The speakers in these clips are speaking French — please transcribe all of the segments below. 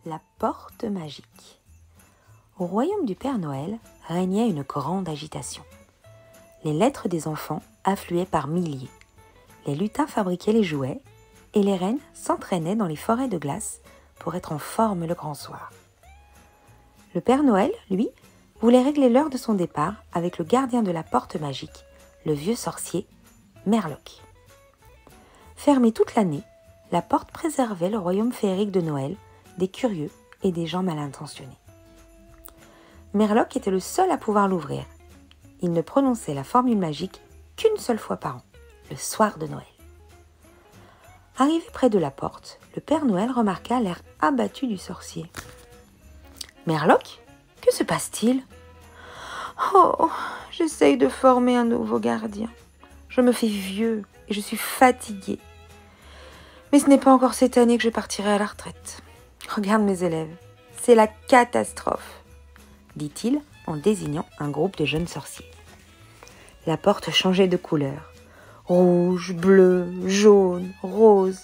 La porte magique. Au royaume du Père Noël régnait une grande agitation. Les lettres des enfants affluaient par milliers. Les lutins fabriquaient les jouets et les reines s'entraînaient dans les forêts de glace pour être en forme le grand soir. Le Père Noël, lui, voulait régler l'heure de son départ avec le gardien de la porte magique, le vieux sorcier Merloc. Fermée toute l'année, la porte préservait le royaume féerique de Noël des curieux et des gens mal intentionnés. Merloc était le seul à pouvoir l'ouvrir. Il ne prononçait la formule magique qu'une seule fois par an, le soir de Noël. Arrivé près de la porte, le Père Noël remarqua l'air abattu du sorcier. « Merloc, que se passe-t-il ?»« Oh, j'essaye de former un nouveau gardien. Je me fais vieux et je suis fatigué. Mais ce n'est pas encore cette année que je partirai à la retraite. Regarde mes élèves, c'est la catastrophe, dit-il en désignant un groupe de jeunes sorciers. La porte changeait de couleur. Rouge, bleu, jaune, rose,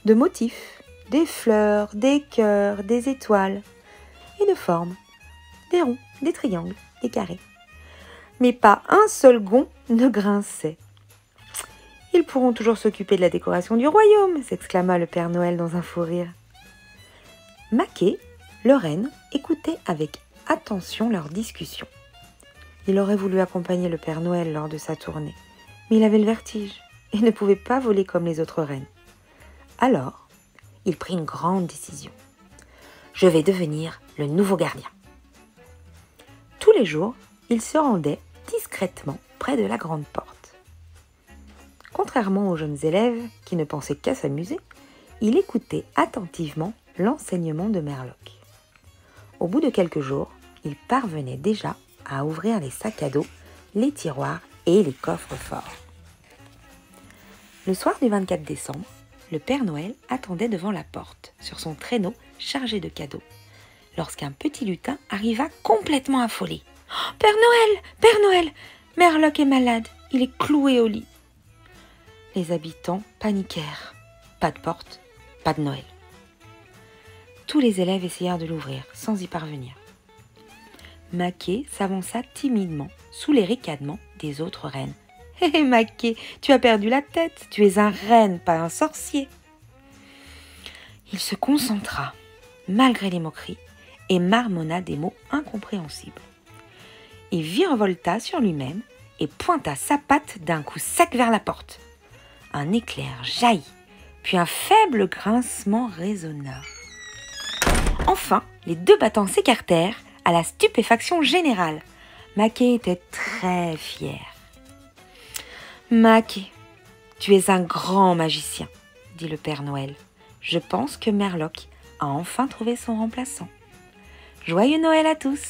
de motifs, des fleurs, des cœurs, des étoiles et de formes, des ronds, des triangles, des carrés. Mais pas un seul gond ne grinçait. « Ils pourront toujours s'occuper de la décoration du royaume !» s'exclama le Père Noël dans un fou rire. Maquet, le renne, écoutait avec attention leur discussion. Il aurait voulu accompagner le Père Noël lors de sa tournée, mais il avait le vertige et ne pouvait pas voler comme les autres rennes. Alors, il prit une grande décision. « Je vais devenir le nouveau gardien. » Tous les jours, il se rendait discrètement près de la grande porte. Contrairement aux jeunes élèves qui ne pensaient qu'à s'amuser, il écoutait attentivement l'enseignement de Merloc. Au bout de quelques jours, il parvenait déjà à ouvrir les sacs à dos, les tiroirs et les coffres forts. Le soir du 24 décembre, le Père Noël attendait devant la porte, sur son traîneau chargé de cadeaux, lorsqu'un petit lutin arriva complètement affolé. Oh, « Père Noël, Père Noël, Merloc est malade, il est cloué au lit. » Les habitants paniquèrent. Pas de porte, pas de Noël. Tous les élèves essayèrent de l'ouvrir, sans y parvenir. Maquet s'avança timidement, sous les ricanements des autres rennes. « Hé, Maquet, tu as perdu la tête, tu es un renne, pas un sorcier. » Il se concentra, malgré les moqueries, et marmonna des mots incompréhensibles. Il virevolta sur lui-même et pointa sa patte d'un coup sec vers la porte. Un éclair jaillit, puis un faible grincement résonna. Enfin, les deux battants s'écartèrent à la stupéfaction générale. Maquet était très fier. « Maquet, tu es un grand magicien, » dit le Père Noël. « Je pense que Merloc a enfin trouvé son remplaçant. Joyeux Noël à tous !»